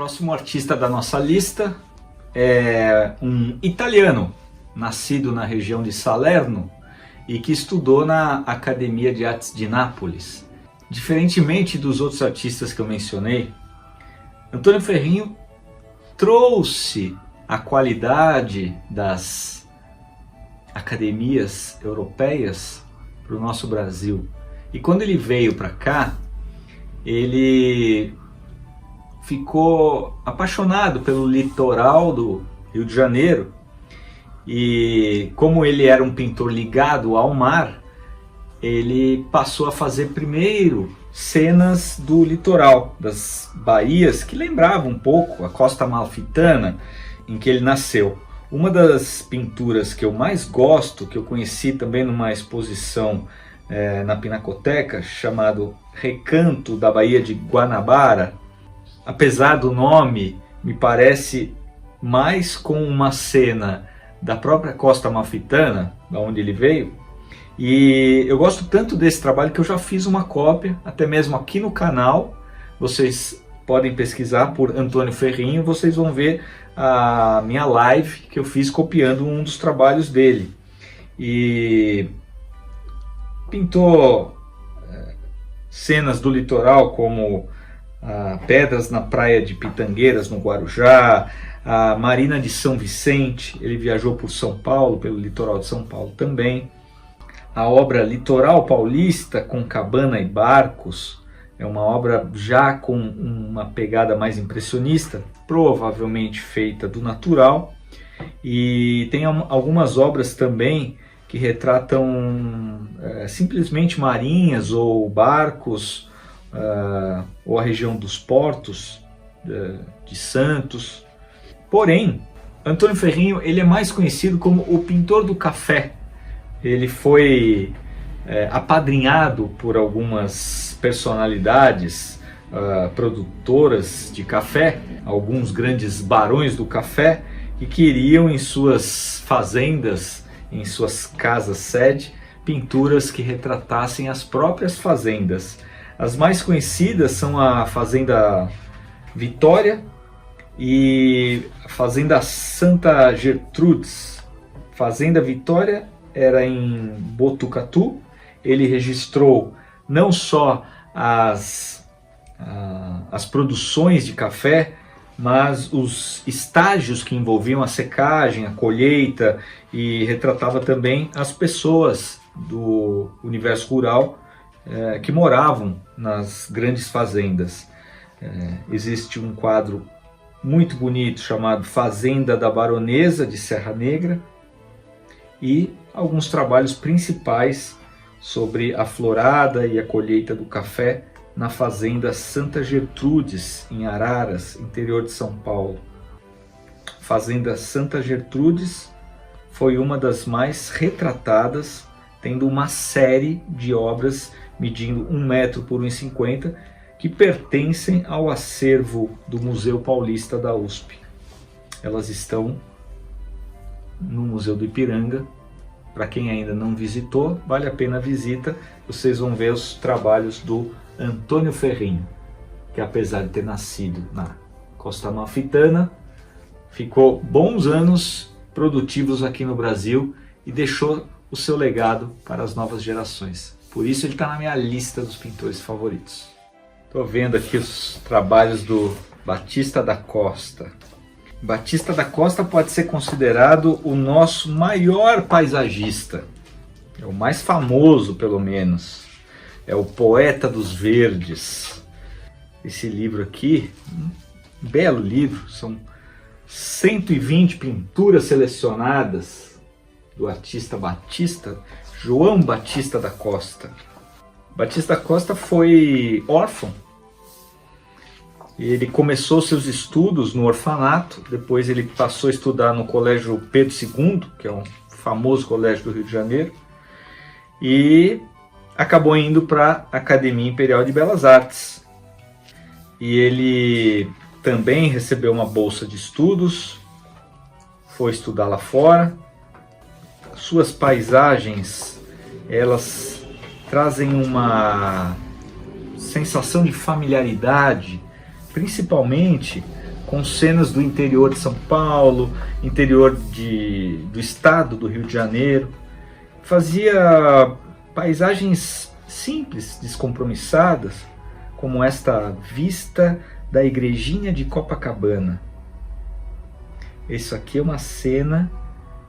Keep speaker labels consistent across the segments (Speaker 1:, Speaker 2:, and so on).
Speaker 1: Próximo artista da nossa lista é um italiano, nascido na região de Salerno e que estudou na Academia de Artes de Nápoles. Diferentemente dos outros artistas que eu mencionei, Antônio Ferrinho trouxe a qualidade das academias europeias para o nosso Brasil. E quando ele veio para cá, ele ficou apaixonado pelo litoral do Rio de Janeiro, e como ele era um pintor ligado ao mar, ele passou a fazer primeiro cenas do litoral, das baías que lembravam um pouco a Costa Amalfitana em que ele nasceu. Uma das pinturas que eu mais gosto, que eu conheci também numa exposição na Pinacoteca, chamado Recanto da Baía de Guanabara, apesar do nome, me parece mais com uma cena da própria Costa Amalfitana, da onde ele veio. E eu gosto tanto desse trabalho que eu já fiz uma cópia, até mesmo aqui no canal. Vocês podem pesquisar por Antônio Ferrinho, vocês vão ver a minha live que eu fiz copiando um dos trabalhos dele. E pintou cenas do litoral como pedras na praia de Pitangueiras, no Guarujá, a Marina de São Vicente. Ele viajou por São Paulo, pelo litoral de São Paulo também. A obra Litoral Paulista, com cabana e barcos, é uma obra já com uma pegada mais impressionista, provavelmente feita do natural. E tem algumas obras também que retratam simplesmente marinhas ou barcos, ou a região dos portos de Santos. Porém, Antônio Ferrinho ele é mais conhecido como o pintor do café. Ele foi apadrinhado por algumas personalidades produtoras de café, alguns grandes barões do café, que queriam em suas fazendas, em suas casas-sede, pinturas que retratassem as próprias fazendas. As mais conhecidas são a Fazenda Vitória e a Fazenda Santa Gertrudes. Fazenda Vitória era em Botucatu. Ele registrou não só as produções de café, mas os estágios que envolviam a secagem, a colheita, e retratava também as pessoas do universo rural que moravam nas grandes fazendas. Existe um quadro muito bonito chamado Fazenda da Baronesa de Serra Negra e alguns trabalhos principais sobre a florada e a colheita do café na Fazenda Santa Gertrudes, em Araras, interior de São Paulo. Fazenda Santa Gertrudes foi uma das mais retratadas, tendo uma série de obras medindo 1 metro por 1,50 que pertencem ao acervo do Museu Paulista da USP. Elas estão no Museu do Ipiranga. Para quem ainda não visitou, vale a pena a visita. Vocês vão ver os trabalhos do Antônio Ferrinho, que apesar de ter nascido na Costa Amalfitana, ficou bons anos produtivos aqui no Brasil e deixou o seu legado para as novas gerações. Por isso ele está na minha lista dos pintores favoritos. Estou vendo aqui os trabalhos do Batista da Costa. Batista da Costa pode ser considerado o nosso maior paisagista. É o mais famoso, pelo menos. É o poeta dos verdes. Esse livro aqui, um belo livro, são 120 pinturas selecionadas do artista João Batista da Costa. Batista da Costa foi órfão. Ele começou seus estudos no orfanato, depois ele passou a estudar no Colégio Pedro II, que é um famoso colégio do Rio de Janeiro, e acabou indo para a Academia Imperial de Belas Artes. E ele também recebeu uma bolsa de estudos, foi estudar lá fora. Suas paisagens, elas trazem uma sensação de familiaridade, principalmente com cenas do interior de São Paulo, interior do estado do Rio de Janeiro. Fazia paisagens simples, descompromissadas, como esta vista da igrejinha de Copacabana. Isso aqui é uma cena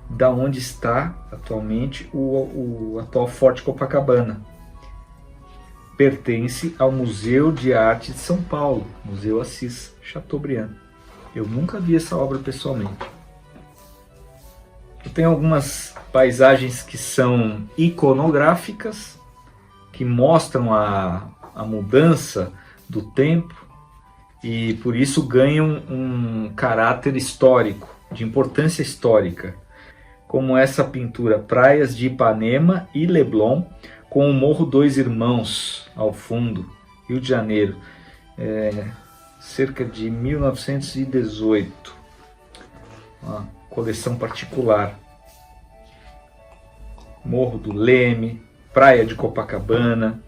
Speaker 1: da onde está atualmente o atual Forte Copacabana. Pertence ao Museu de Arte de São Paulo, Museu Assis Chateaubriand. Eu nunca vi essa obra pessoalmente. Eu tenho algumas paisagens que são iconográficas, que mostram a mudança do tempo e por isso ganham um caráter histórico, de importância histórica, como essa pintura Praias de Ipanema e Leblon, com o Morro Dois Irmãos ao fundo, Rio de Janeiro, cerca de 1918, uma coleção particular. Morro do Leme, Praia de Copacabana,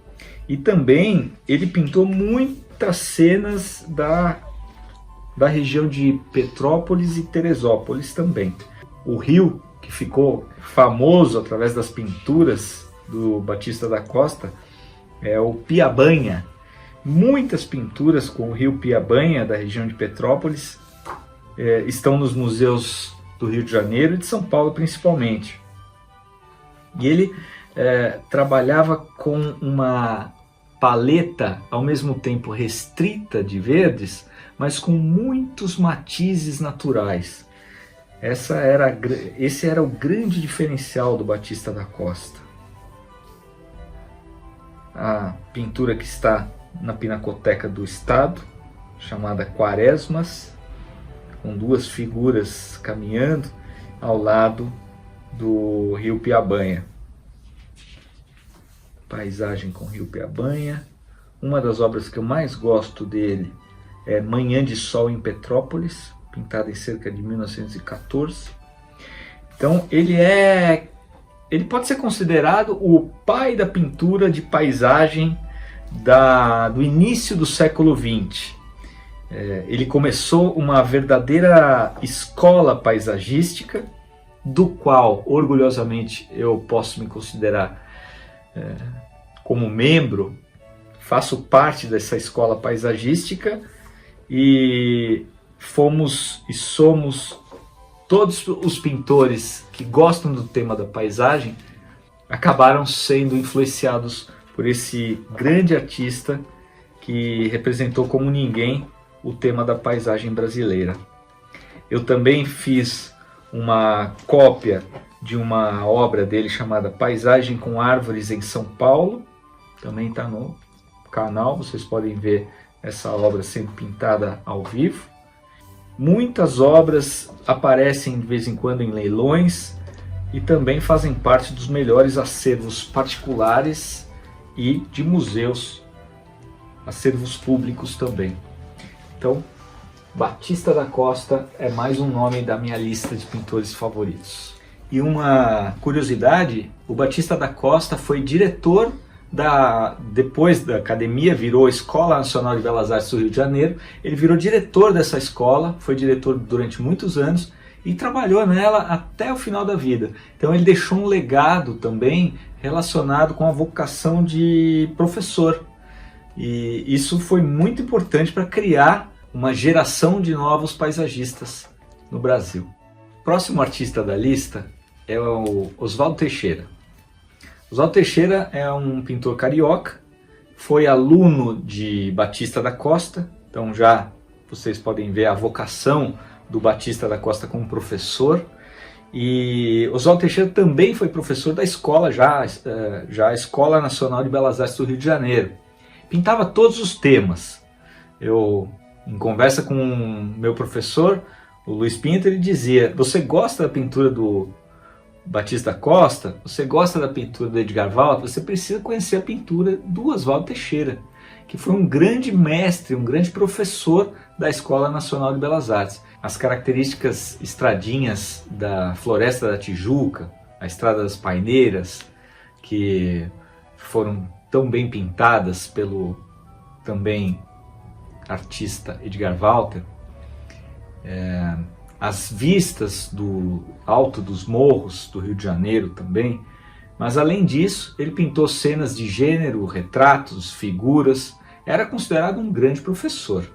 Speaker 1: e também ele pintou muitas cenas da região de Petrópolis e Teresópolis também. O rio, que ficou famoso através das pinturas do Batista da Costa, é o Piabanha. Muitas pinturas com o rio Piabanha, da região de Petrópolis, estão nos museus do Rio de Janeiro e de São Paulo principalmente. E ele trabalhava com uma paleta ao mesmo tempo restrita de verdes, mas com muitos matizes naturais. Esse era o grande diferencial do Batista da Costa. A pintura que está na Pinacoteca do Estado, chamada Quaresmas, com duas figuras caminhando ao lado do rio Piabanha. Paisagem com o rio Piabanha. Uma das obras que eu mais gosto dele é Manhã de Sol em Petrópolis, pintada em cerca de 1914. Então ele pode ser considerado o pai da pintura de paisagem do início do século XX. Ele começou uma verdadeira escola paisagística, do qual, orgulhosamente, eu posso me considerar como membro, faço parte dessa escola paisagística e somos todos os pintores que gostam do tema da paisagem acabaram sendo influenciados por esse grande artista que representou como ninguém o tema da paisagem brasileira. Eu também fiz uma cópia de uma obra dele chamada Paisagem com Árvores em São Paulo, também está no canal, vocês podem ver essa obra sendo pintada ao vivo. Muitas obras aparecem de vez em quando em leilões e também fazem parte dos melhores acervos particulares e de museus, acervos públicos também. Então, Batista da Costa é mais um nome da minha lista de pintores favoritos. E uma curiosidade, o Batista da Costa foi diretor depois da academia, virou Escola Nacional de Belas Artes do Rio de Janeiro. Ele virou diretor dessa escola, foi diretor durante muitos anos e trabalhou nela até o final da vida. Então ele deixou um legado também relacionado com a vocação de professor. E isso foi muito importante para criar uma geração de novos paisagistas no Brasil. O próximo artista da lista é o Oswaldo Teixeira. Oswaldo Teixeira é um pintor carioca, foi aluno de Batista da Costa, então já vocês podem ver a vocação do Batista da Costa como professor. E Oswaldo Teixeira também foi professor da escola, já a Escola Nacional de Belas Artes do Rio de Janeiro. Pintava todos os temas. Eu, em conversa com meu professor, o Luiz Pinto, ele dizia: você gosta da pintura do Batista da Costa? Você gosta da pintura do Edgar Valter? Você precisa conhecer a pintura do Oswaldo Teixeira, que foi um grande mestre, um grande professor da Escola Nacional de Belas Artes. As características estradinhas da Floresta da Tijuca, a Estrada das Paineiras, que foram tão bem pintadas pelo também artista Edgar Valter, as vistas do alto dos morros do Rio de Janeiro também. Mas além disso, ele pintou cenas de gênero, retratos, figuras. Era considerado um grande professor.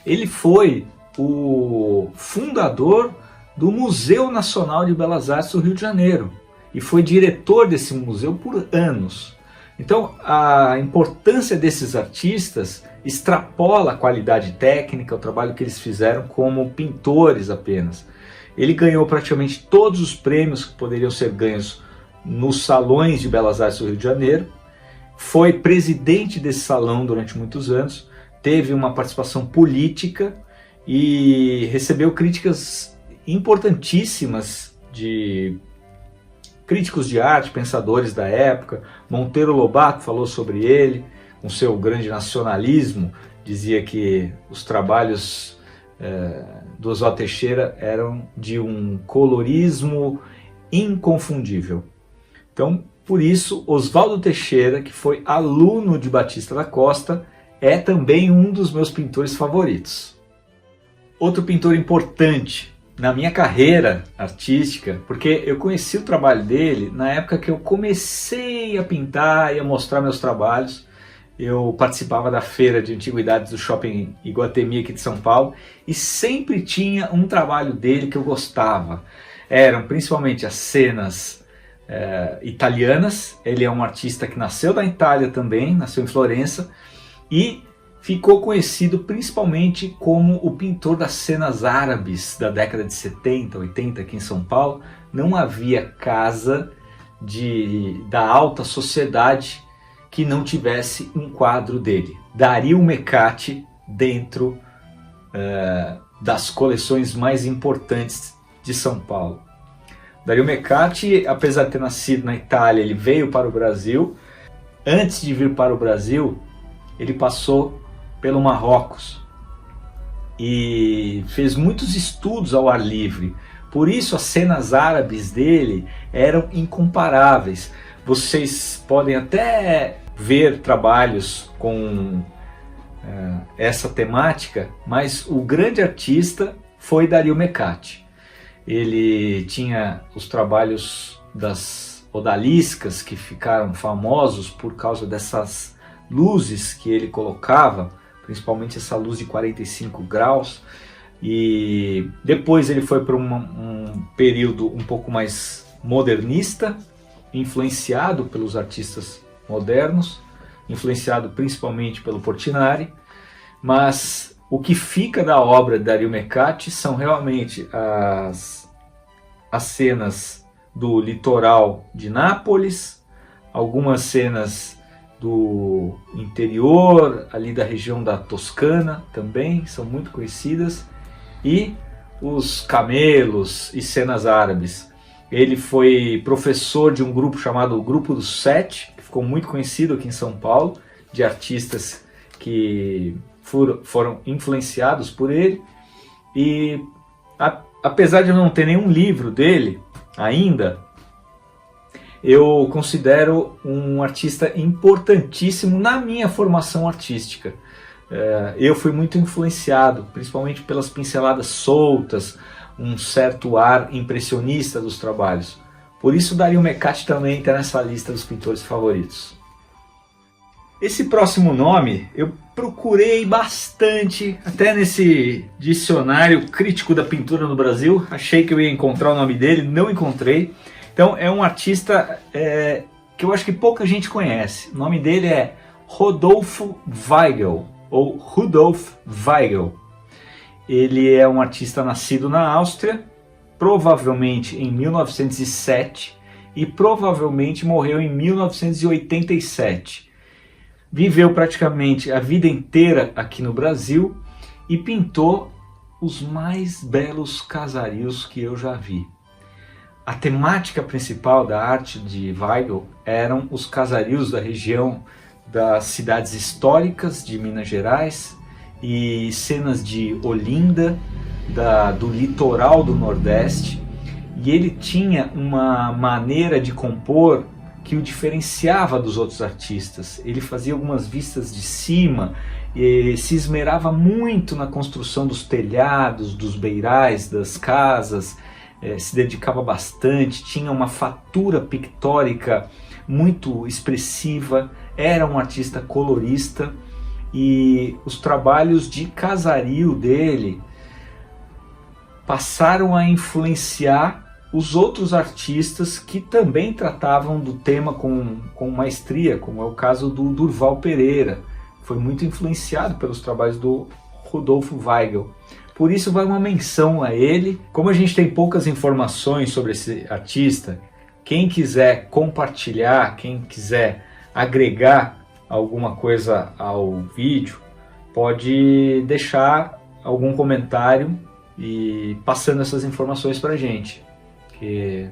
Speaker 1: Ele foi o fundador do Museu Nacional de Belas Artes do Rio de Janeiro e foi diretor desse museu por anos. Então, a importância desses artistas extrapola a qualidade técnica, o trabalho que eles fizeram como pintores apenas. Ele ganhou praticamente todos os prêmios que poderiam ser ganhos nos salões de Belas Artes do Rio de Janeiro, foi presidente desse salão durante muitos anos, teve uma participação política e recebeu críticas importantíssimas de críticos de arte, pensadores da época. Monteiro Lobato falou sobre ele, com seu grande nacionalismo, dizia que os trabalhos do Oswaldo Teixeira eram de um colorismo inconfundível. Então, por isso, Oswaldo Teixeira, que foi aluno de Batista da Costa, é também um dos meus pintores favoritos. Outro pintor importante na minha carreira artística, porque eu conheci o trabalho dele na época que eu comecei a pintar e a mostrar meus trabalhos. Eu participava da feira de antiguidades do Shopping Iguatemi aqui de São Paulo e sempre tinha um trabalho dele que eu gostava. Eram principalmente as cenas italianas. Ele é um artista que nasceu na Itália também, nasceu em Florença e ficou conhecido principalmente como o pintor das cenas árabes da década de 70, 80 aqui em São Paulo. Não havia casa da alta sociedade que não tivesse um quadro dele. Dario Mecati dentro das coleções mais importantes de São Paulo. Dario Mecati, apesar de ter nascido na Itália, ele veio para o Brasil. Antes de vir para o Brasil, ele passou pelo Marrocos e fez muitos estudos ao ar livre. Por isso as cenas árabes dele eram incomparáveis. Vocês podem até ver trabalhos com essa temática, mas o grande artista foi Dario Mecati. Ele tinha os trabalhos das odaliscas que ficaram famosos por causa dessas luzes que ele colocava, principalmente essa luz de 45 graus, e depois ele foi para um período um pouco mais modernista, influenciado pelos artistas modernos, influenciado principalmente pelo Portinari, mas o que fica da obra de Dario Mecati são realmente as cenas do litoral de Nápoles, algumas cenas do interior, ali da região da Toscana também, são muito conhecidas, e os camelos e cenas árabes. Ele foi professor de um grupo chamado Grupo dos Sete, que ficou muito conhecido aqui em São Paulo, de artistas que foram influenciados por ele. E apesar de eu não ter nenhum livro dele ainda, eu considero um artista importantíssimo na minha formação artística. Eu fui muito influenciado, principalmente pelas pinceladas soltas, um certo ar impressionista dos trabalhos. Por isso Dario Mecati também está nessa lista dos pintores favoritos. Esse próximo nome eu procurei bastante, até nesse dicionário crítico da pintura no Brasil. Achei que eu ia encontrar o nome dele, não encontrei. Então é um artista que eu acho que pouca gente conhece. O nome dele é Rodolfo Weigl, ou Rudolf Weigl. Ele é um artista nascido na Áustria, provavelmente em 1907, e provavelmente morreu em 1987. Viveu praticamente a vida inteira aqui no Brasil e pintou os mais belos casarios que eu já vi. A temática principal da arte de Weigl eram os casarios da região das cidades históricas de Minas Gerais e cenas de Olinda, do litoral do Nordeste. E ele tinha uma maneira de compor que o diferenciava dos outros artistas. Ele fazia algumas vistas de cima e se esmerava muito na construção dos telhados, dos beirais, das casas, se dedicava bastante, tinha uma fatura pictórica muito expressiva, era um artista colorista, e os trabalhos de casario dele passaram a influenciar os outros artistas que também tratavam do tema com maestria, como é o caso do Durval Pereira. Foi muito influenciado pelos trabalhos do Rodolfo Weigl. Por isso vai uma menção a ele. Como a gente tem poucas informações sobre esse artista, quem quiser compartilhar, quem quiser agregar alguma coisa ao vídeo, pode deixar algum comentário e passando essas informações para a gente. Porque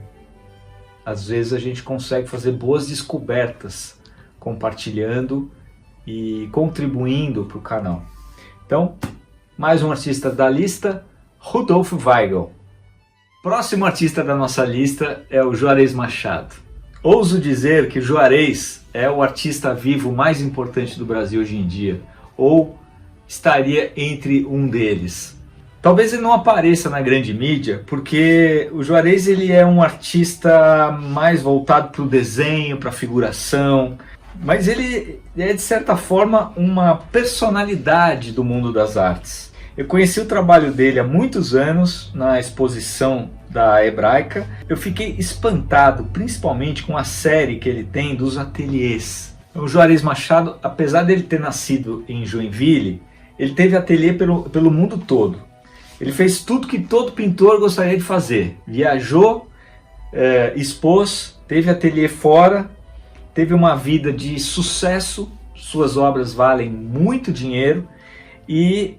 Speaker 1: às vezes a gente consegue fazer boas descobertas compartilhando e contribuindo para o canal. Então, mais um artista da lista, Rodolfo Weigl. Próximo artista da nossa lista é o Juarez Machado. Ouso dizer que Juarez é o artista vivo mais importante do Brasil hoje em dia, ou estaria entre um deles. Talvez ele não apareça na grande mídia, porque o Juarez ele é um artista mais voltado para o desenho, para a figuração, mas ele é de certa forma uma personalidade do mundo das artes. Eu conheci o trabalho dele há muitos anos na exposição da Hebraica. Eu fiquei espantado, principalmente com a série que ele tem dos ateliês. O Juarez Machado, apesar dele ter nascido em Joinville, ele teve ateliê pelo mundo todo. Ele fez tudo que todo pintor gostaria de fazer. Viajou, expôs, teve ateliê fora, teve uma vida de sucesso, suas obras valem muito dinheiro e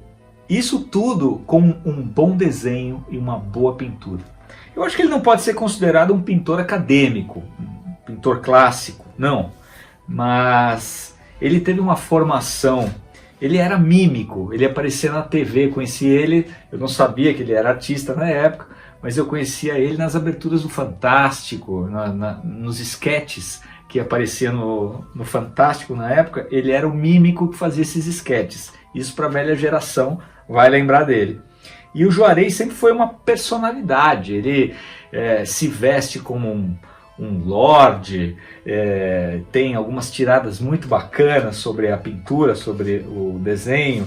Speaker 1: isso tudo com um bom desenho e uma boa pintura. Eu acho que ele não pode ser considerado um pintor acadêmico, um pintor clássico, não. Mas ele teve uma formação, ele era mímico, ele aparecia na TV, conheci ele, eu não sabia que ele era artista na época, mas eu conhecia ele nas aberturas do Fantástico, nos esquetes que aparecia no Fantástico na época. Ele era o mímico que fazia esses esquetes. Isso para a velha geração vai lembrar dele. E o Juarez sempre foi uma personalidade, ele se veste como um lorde, tem algumas tiradas muito bacanas sobre a pintura, sobre o desenho.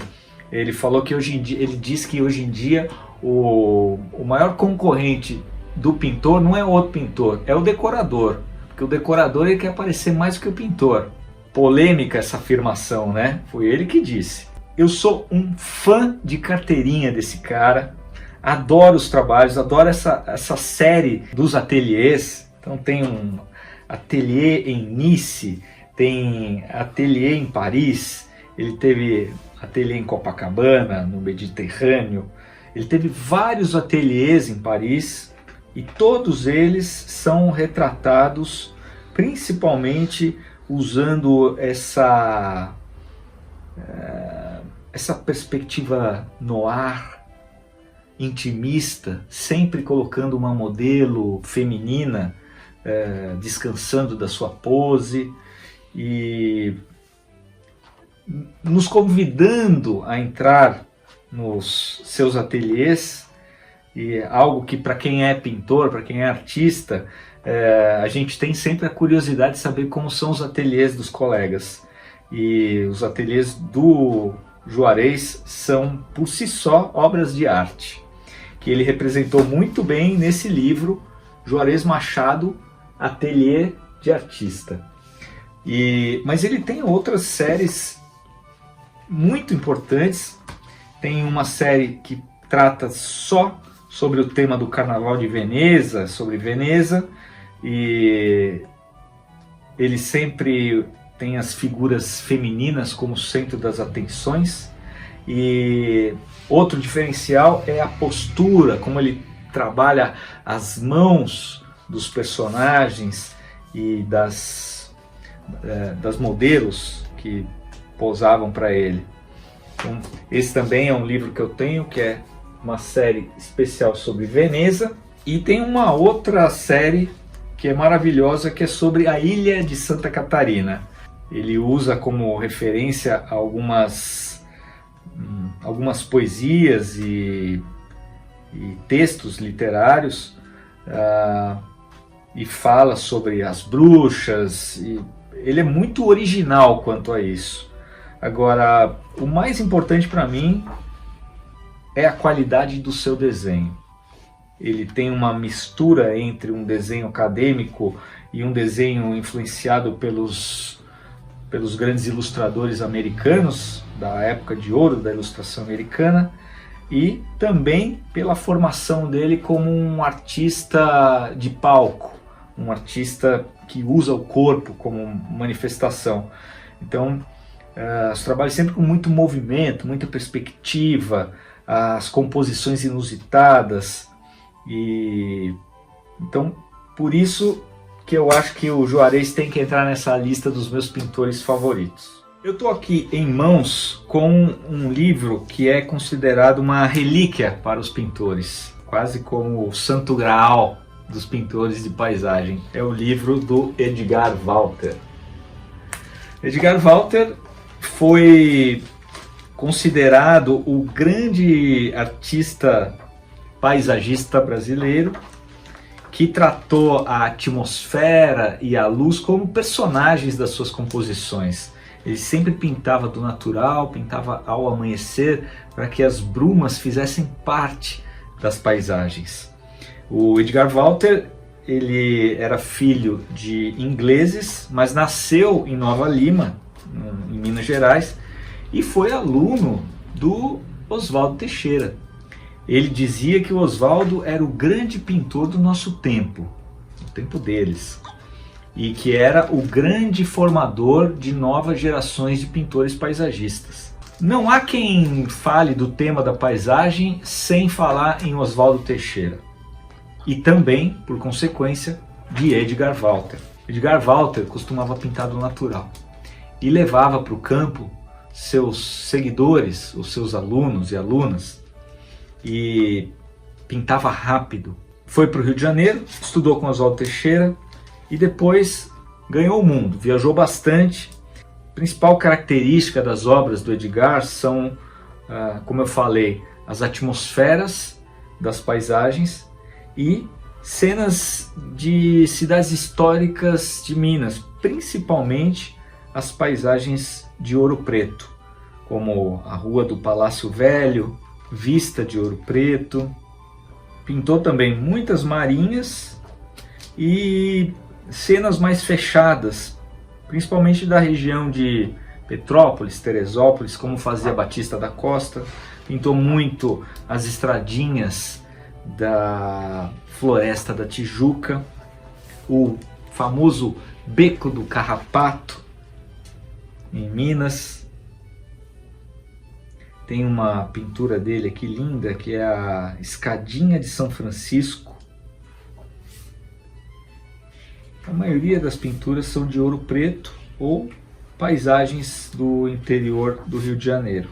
Speaker 1: Ele falou que hoje em dia, ele diz que hoje em dia o maior concorrente do pintor não é outro pintor, é o decorador, porque o decorador ele quer aparecer mais do que o pintor. Polêmica essa afirmação, né? Foi ele que disse. Eu sou um fã de carteirinha desse cara, adoro os trabalhos, adoro essa série dos ateliês. Então tem um ateliê em Nice, tem ateliê em Paris, ele teve ateliê em Copacabana, no Mediterrâneo, ele teve vários ateliês em Paris e todos eles são retratados principalmente usando essa perspectiva noir, intimista, sempre colocando uma modelo feminina descansando da sua pose e nos convidando a entrar nos seus ateliês, e algo que para quem é pintor, para quem é artista, a gente tem sempre a curiosidade de saber como são os ateliês dos colegas. E os ateliês do Juarez são por si só obras de arte, que ele representou muito bem nesse livro, Juarez Machado, Ateliê de Artista. Mas ele tem outras séries muito importantes. Tem uma série que trata só sobre o tema do Carnaval de Veneza, sobre Veneza, e ele sempre tem as figuras femininas como centro das atenções. E outro diferencial é a postura, como ele trabalha as mãos dos personagens e das modelos que posavam para ele. Então, esse também é um livro que eu tenho, que é uma série especial sobre Veneza. E tem uma outra série que é maravilhosa, que é sobre a ilha de Santa Catarina. Ele usa como referência algumas algumas poesias e textos literários, e fala sobre as bruxas, e ele é muito original quanto a isso. Agora, o mais importante para mim é a qualidade do seu desenho. Ele tem uma mistura entre um desenho acadêmico e um desenho influenciado pelos grandes ilustradores americanos, da época de ouro da ilustração americana, e também pela formação dele como um artista de palco, um artista que usa o corpo como manifestação. Então, os trabalhos sempre com muito movimento, muita perspectiva, as composições inusitadas, e então por isso que eu acho que o Juarez tem que entrar nessa lista dos meus pintores favoritos. Eu estou aqui em mãos com um livro que é considerado uma relíquia para os pintores, quase como o santo graal dos pintores de paisagem. É o livro do Edgar Walter. Edgar Walter foi considerado o grande artista paisagista brasileiro, que tratou a atmosfera e a luz como personagens das suas composições. Ele sempre pintava do natural, pintava ao amanhecer, para que as brumas fizessem parte das paisagens. O Edgar Walter, ele era filho de ingleses, mas nasceu em Nova Lima, em Minas Gerais, e foi aluno do Oswaldo Teixeira. Ele dizia que o Oswaldo era o grande pintor do nosso tempo, o tempo deles, e que era o grande formador de novas gerações de pintores paisagistas. Não há quem fale do tema da paisagem sem falar em Oswaldo Teixeira, e também, por consequência, de Edgar Walter. Edgar Walter costumava pintar do natural e levava para o campo seus seguidores, os seus alunos e alunas, e pintava rápido. Foi para o Rio de Janeiro, estudou com Oswaldo Teixeira e depois ganhou o mundo, viajou bastante. A principal característica das obras do Edgar são, como eu falei, as atmosferas das paisagens e cenas de cidades históricas de Minas, principalmente as paisagens de Ouro Preto, como a Rua do Palácio Velho, Vista de Ouro Preto. Pintou também muitas marinhas e cenas mais fechadas, principalmente da região de Petrópolis, Teresópolis, como fazia Batista da Costa. Pintou muito as estradinhas da Floresta da Tijuca, o famoso Beco do Carrapato, em Minas. Tem uma pintura dele aqui linda, que é a Escadinha de São Francisco. A maioria das pinturas são de Ouro Preto ou paisagens do interior do Rio de Janeiro.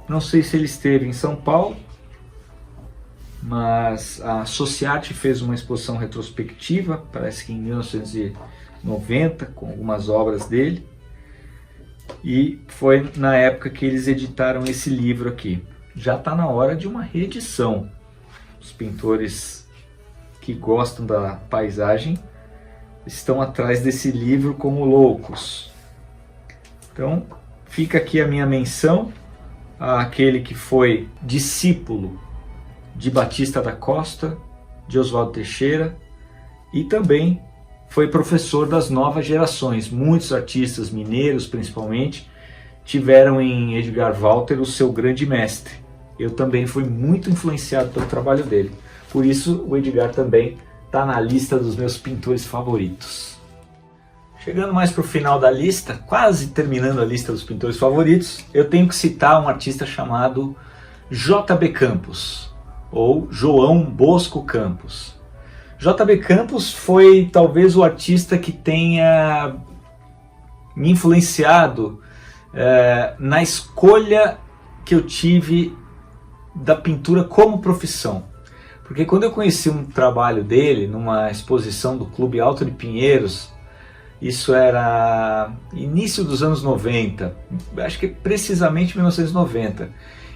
Speaker 1: Não sei se ele esteve em São Paulo, mas a Sociarte fez uma exposição retrospectiva, parece que em 1990, com algumas obras dele. E foi na época que eles editaram esse livro aqui. Já está na hora de uma reedição. Os pintores que gostam da paisagem estão atrás desse livro como loucos. Então fica aqui a minha menção àquele que foi discípulo de Batista da Costa, de Oswaldo Teixeira, e também foi professor das novas gerações. Muitos artistas mineiros, principalmente, tiveram em Edgar Walter o seu grande mestre. Eu também fui muito influenciado pelo trabalho dele. Por isso, o Edgar também está na lista dos meus pintores favoritos. Chegando mais para o final da lista, quase terminando a lista dos pintores favoritos, eu tenho que citar um artista chamado J.B. Campos, ou João Bosco Campos. J.B. Campos foi talvez o artista que tenha me influenciado na escolha que eu tive da pintura como profissão. Porque quando eu conheci um trabalho dele numa exposição do Clube Alto de Pinheiros, Isso era início dos anos 90, acho que precisamente 1990.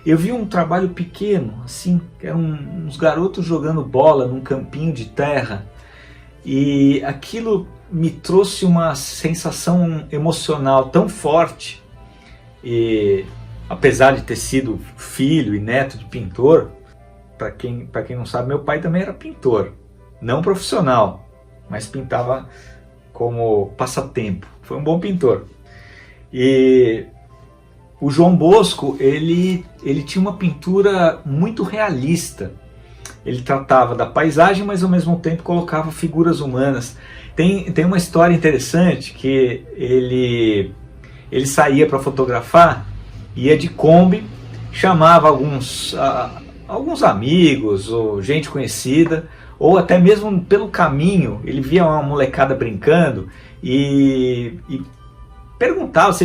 Speaker 1: Eu vi um trabalho pequeno, assim, que eram uns garotos jogando bola num campinho de terra, e aquilo me trouxe uma sensação emocional tão forte. E apesar de ter sido filho e neto de pintor, para quem não sabe, meu pai também era pintor, não profissional, mas pintava como passatempo. Foi um bom pintor. E o João Bosco, ele tinha uma pintura muito realista. Ele tratava da paisagem, mas ao mesmo tempo colocava figuras humanas. Tem uma história interessante que ele saía para fotografar, ia de Kombi, chamava alguns amigos ou gente conhecida, ou até mesmo pelo caminho, ele via uma molecada brincando e perguntava se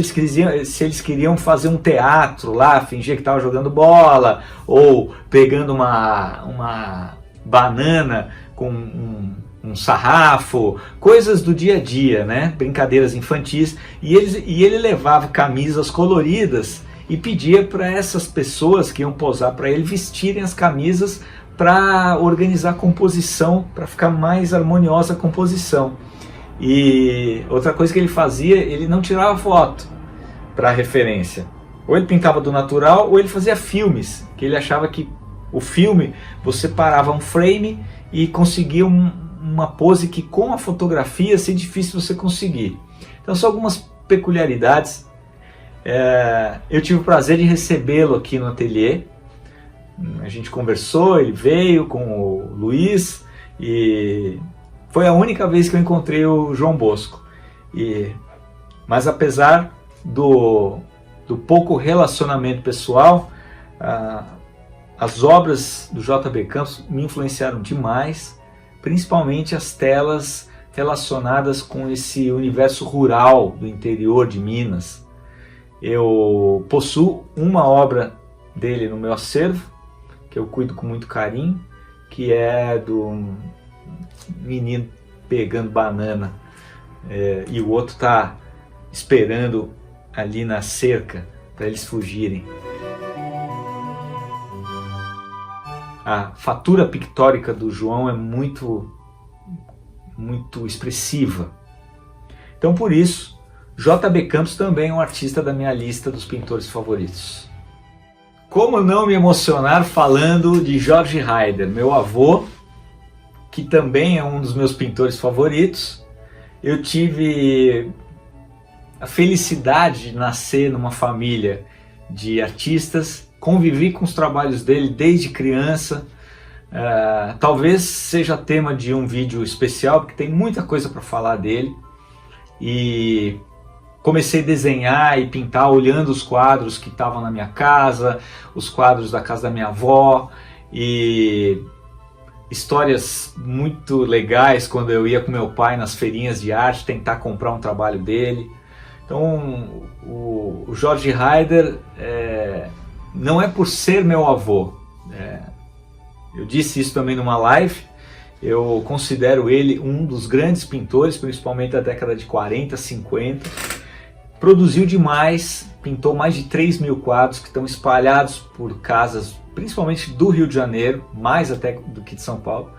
Speaker 1: eles queriam fazer um teatro lá, fingir que estava jogando bola, ou pegando uma banana com um sarrafo, coisas do dia a dia, né? Brincadeiras infantis, e ele levava camisas coloridas e pedia para essas pessoas que iam posar para ele vestirem as camisas para organizar a composição, para ficar mais harmoniosa a composição. E outra coisa que ele fazia, ele não tirava foto para referência. Ou ele pintava do natural, ou ele fazia filmes, que ele achava que o filme, você parava um frame e conseguia uma pose que com a fotografia seria difícil você conseguir. Então são algumas peculiaridades. Eu tive o prazer de recebê-lo aqui no ateliê. A gente conversou, ele veio com o Luiz e foi a única vez que eu encontrei o João Bosco. Mas apesar do pouco relacionamento pessoal, as obras do J.B. Campos me influenciaram demais, principalmente as telas relacionadas com esse universo rural do interior de Minas. Eu possuo uma obra dele no meu acervo, que eu cuido com muito carinho, que é do menino pegando banana e o outro está esperando ali na cerca para eles fugirem. A fatura pictórica do João é muito expressiva. Então por isso, J.B. Campos também é um artista da minha lista dos pintores favoritos. Como não me emocionar falando de Georg Heider, meu avô, que também é um dos meus pintores favoritos. Eu tive a felicidade de nascer numa família de artistas, convivi com os trabalhos dele desde criança. Talvez seja tema de um vídeo especial, porque tem muita coisa para falar dele. E comecei a desenhar e pintar olhando os quadros que estavam na minha casa, os quadros da casa da minha avó, e histórias muito legais quando eu ia com meu pai nas feirinhas de arte tentar comprar um trabalho dele. Então o Georg Heider não é por ser meu avô. Eu disse isso também numa live. Eu considero ele um dos grandes pintores, principalmente da década de 40, 50. Produziu demais, pintou mais de 3.000 quadros que estão espalhados por casas, principalmente do Rio de Janeiro, mais até do que de São Paulo.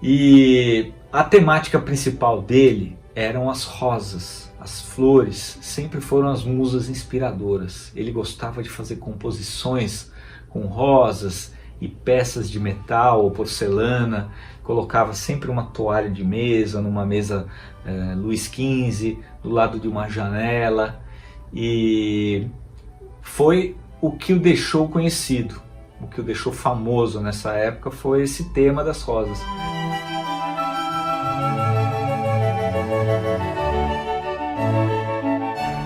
Speaker 1: E a temática principal dele eram as rosas, as flores, sempre foram as musas inspiradoras. Ele gostava de fazer composições com rosas e peças de metal ou porcelana, colocava sempre uma toalha de mesa, numa mesa Luís XV, do lado de uma janela, e foi o que o deixou conhecido, o que o deixou famoso nessa época foi esse tema das rosas.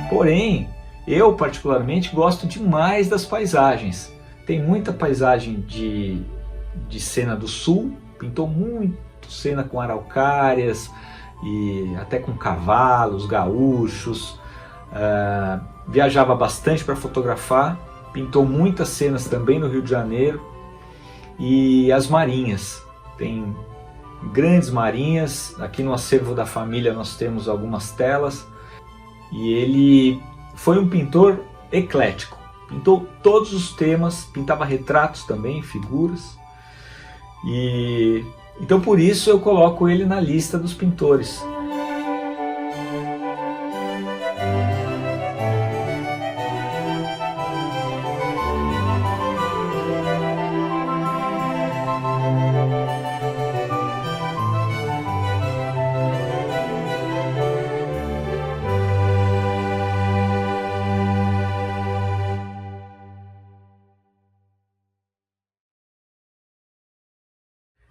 Speaker 1: Porém, eu particularmente gosto demais das paisagens. Tem muita paisagem de cena do sul, pintou muito cena com araucárias e até com cavalos, gaúchos. Viajava bastante para fotografar, pintou muitas cenas também no Rio de Janeiro, e as marinhas. Tem grandes marinhas. Aqui no acervo da família nós temos algumas telas. E ele foi um pintor eclético. Pintou todos os temas, pintava retratos também, figuras. E então por isso eu coloco ele na lista dos pintores.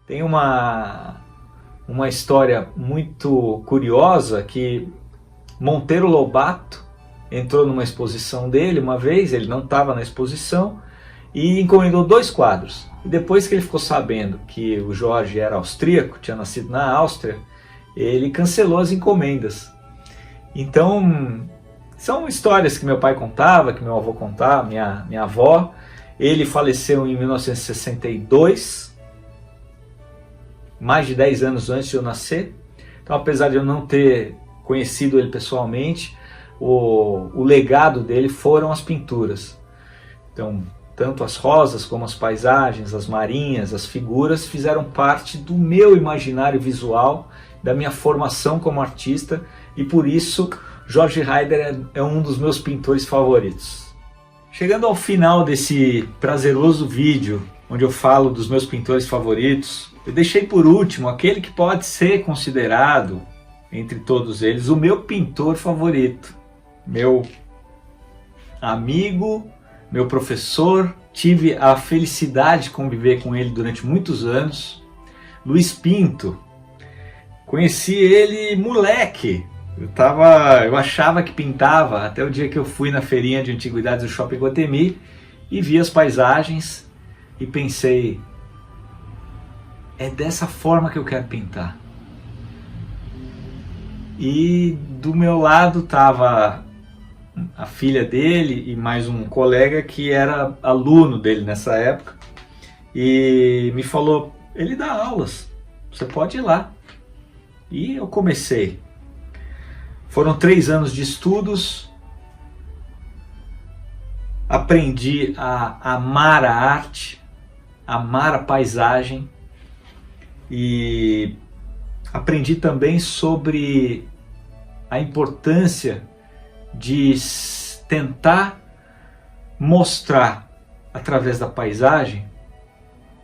Speaker 1: Tem uma história muito curiosa que Monteiro Lobato entrou numa exposição dele uma vez, ele não estava na exposição, e encomendou 2 quadros. E depois que ele ficou sabendo que o Jorge era austríaco, tinha nascido na Áustria, ele cancelou as encomendas. Então, são histórias que meu pai contava, que meu avô contava, minha avó. Ele faleceu em 1962, mais de 10 anos antes de eu nascer. Então, apesar de eu não ter conhecido ele pessoalmente, o legado dele foram as pinturas. Então, tanto as rosas como as paisagens, as marinhas, as figuras fizeram parte do meu imaginário visual, da minha formação como artista, e por isso Jorge Haider é um dos meus pintores favoritos. Chegando ao final desse prazeroso vídeo, onde eu falo dos meus pintores favoritos, eu deixei por último aquele que pode ser considerado, entre todos eles, o meu pintor favorito. Meu amigo, meu professor, tive a felicidade de conviver com ele durante muitos anos, Luiz Pinto. Conheci ele moleque, eu achava que pintava, até o dia que eu fui na feirinha de antiguidades do Shopping Guatemi e vi as paisagens e pensei, é dessa forma que eu quero pintar. E do meu lado estava a filha dele e mais um colega que era aluno dele nessa época, e me falou, ele dá aulas, você pode ir lá. E eu comecei. Foram 3 anos de estudos, aprendi a amar a arte, amar a paisagem, e aprendi também sobre a importância de tentar mostrar através da paisagem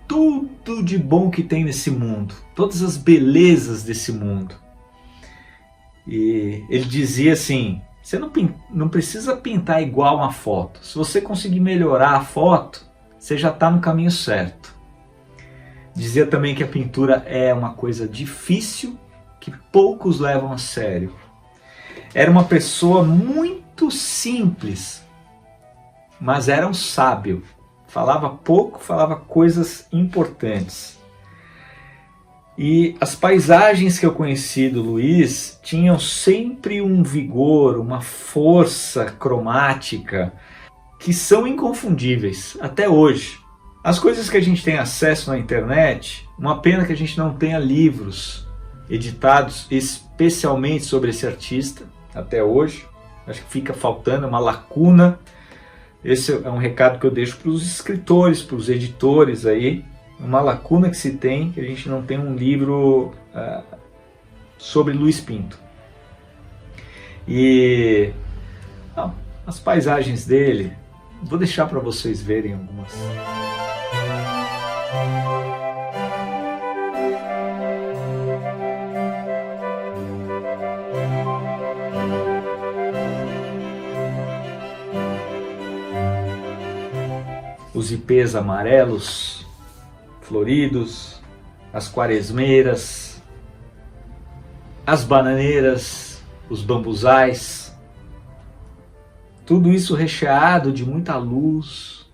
Speaker 1: tudo de bom que tem nesse mundo, todas as belezas desse mundo. E ele dizia assim, você não precisa pintar igual uma foto, se você conseguir melhorar a foto, você já está no caminho certo. Dizia também que a pintura é uma coisa difícil, que poucos levam a sério. Era uma pessoa muito simples, mas era um sábio. Falava pouco, falava coisas importantes. E as paisagens que eu conheci do Luiz tinham sempre um vigor, uma força cromática, que são inconfundíveis até hoje. As coisas que a gente tem acesso na internet, uma pena que a gente não tenha livros editados especialmente sobre esse artista até hoje. Acho que fica faltando uma lacuna. Esse é um recado que eu deixo para os escritores, para os editores aí. Uma lacuna que se tem, que a gente não tem um livro sobre Luiz Pinto. E as paisagens dele, vou deixar para vocês verem algumas. Os ipês amarelos, floridos, as quaresmeiras, as bananeiras, os bambuzais, tudo isso recheado de muita luz,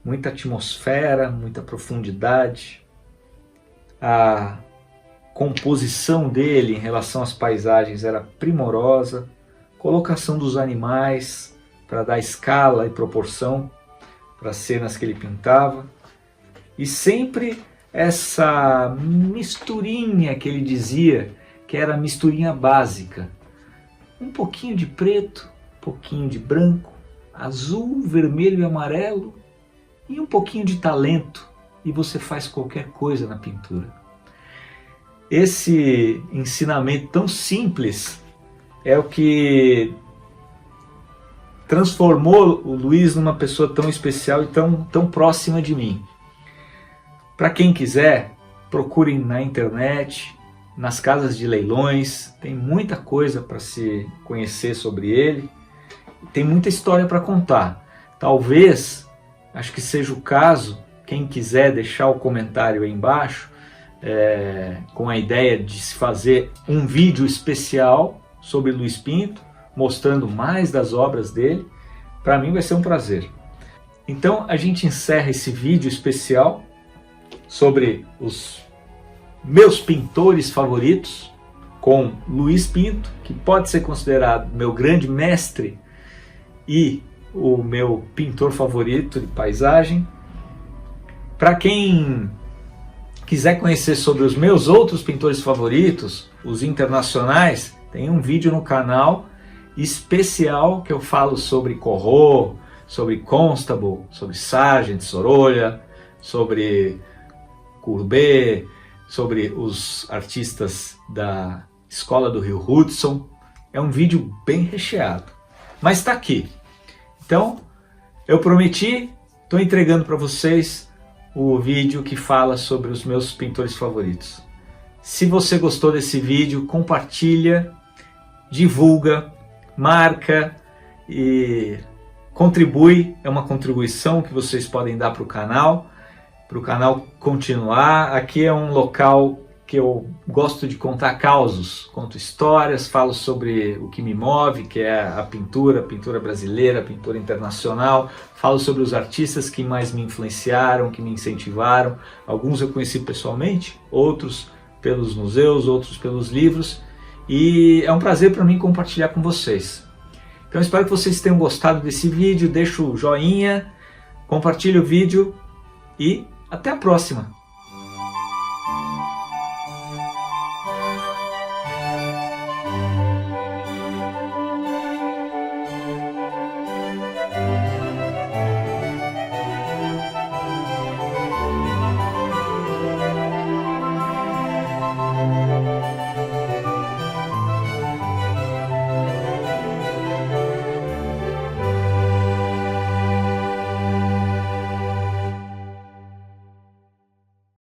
Speaker 1: muita atmosfera, muita profundidade. A composição dele em relação às paisagens era primorosa, colocação dos animais para dar escala e proporção para as cenas que ele pintava, e sempre essa misturinha que ele dizia, que era a misturinha básica. Um pouquinho de preto, um pouquinho de branco, azul, vermelho e amarelo e um pouquinho de talento e você faz qualquer coisa na pintura. Esse ensinamento tão simples é o que transformou o Luiz numa pessoa tão especial e tão próxima de mim. Para quem quiser, procurem na internet, nas casas de leilões, tem muita coisa para se conhecer sobre ele, tem muita história para contar. Talvez, acho que seja o caso, quem quiser deixar o comentário aí embaixo, com a ideia de se fazer um vídeo especial sobre Luiz Pinto, mostrando mais das obras dele, para mim vai ser um prazer. Então a gente encerra esse vídeo especial sobre os meus pintores favoritos, com Luiz Pinto, que pode ser considerado meu grande mestre e o meu pintor favorito de paisagem. Para quem quiser conhecer sobre os meus outros pintores favoritos, os internacionais, tem um vídeo no canal especial que eu falo sobre Corot, sobre Constable, sobre Sargent, Sorolla, sobre Courbet, sobre os artistas da escola do Rio Hudson. É um vídeo bem recheado, mas está aqui. Então, eu prometi, estou entregando para vocês o vídeo que fala sobre os meus pintores favoritos. Se você gostou desse vídeo, compartilha, divulga, marca e contribui. É uma contribuição que vocês podem dar para o canal continuar. Aqui é um local que eu gosto de contar causos, conto histórias, falo sobre o que me move, que é a pintura brasileira, a pintura internacional, falo sobre os artistas que mais me influenciaram, que me incentivaram. Alguns eu conheci pessoalmente, outros pelos museus, outros pelos livros, e é um prazer para mim compartilhar com vocês. Então espero que vocês tenham gostado desse vídeo, deixa o joinha, compartilhe o vídeo e até a próxima!